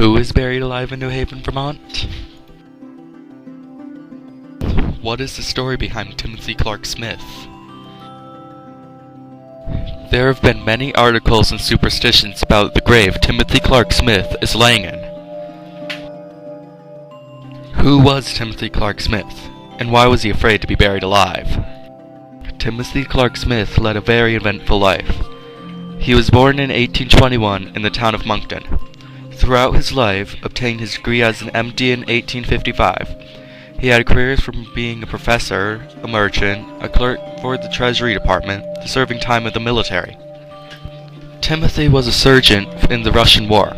Who is buried alive in New Haven, Vermont? What is the story behind Timothy Clark Smith? There have been many articles and superstitions about the grave Timothy Clark Smith is laying in. Who was Timothy Clark Smith, and why was he afraid to be buried alive? Timothy Clark Smith led a very eventful life. He was born in 1821 in the town of Moncton. Throughout his life, obtained his degree as an MD in 1855. He had careers from being a professor, a merchant, a clerk for the Treasury Department, to serving time in the military. Timothy was a surgeon in the Russian War.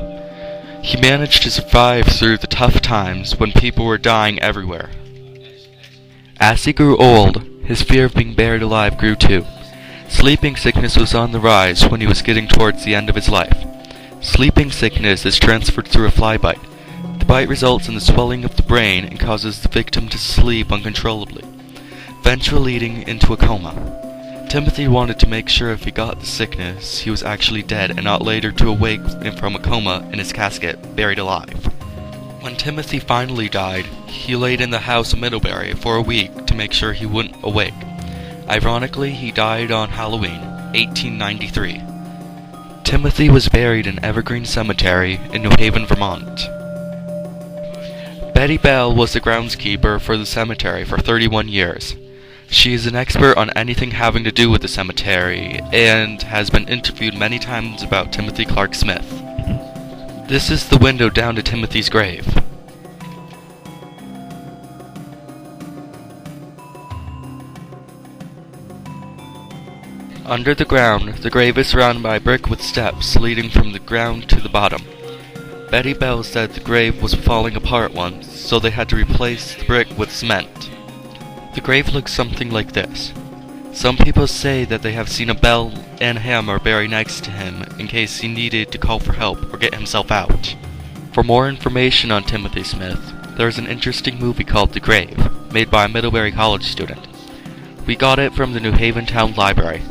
He managed to survive through the tough times when people were dying everywhere. As he grew old, his fear of being buried alive grew too. Sleeping sickness was on the rise when he was getting towards the end of his life. Sleeping sickness is transferred through a fly bite. The bite results in the swelling of the brain and causes the victim to sleep uncontrollably, eventually leading into a coma. Timothy wanted to make sure if he got the sickness, he was actually dead and not later to awake from a coma in his casket, buried alive. When Timothy finally died, he laid in the house of Middlebury for a week to make sure he wouldn't awake. Ironically, he died on Halloween, 1893. Timothy was buried in Evergreen Cemetery in New Haven, Vermont. Betty Bell was the groundskeeper for the cemetery for 31 years. She is an expert on anything having to do with the cemetery, and has been interviewed many times about Timothy Clark Smith. This is the window down to Timothy's grave. Under the ground, the grave is surrounded by brick with steps leading from the ground to the bottom. Betty Bell said the grave was falling apart once, so they had to replace the brick with cement. The grave looks something like this. Some people say that they have seen a bell and hammer buried next to him in case he needed to call for help or get himself out. For more information on Timothy Smith, there is an interesting movie called The Grave, made by a Middlebury College student. We got it from the New Haven Town Library.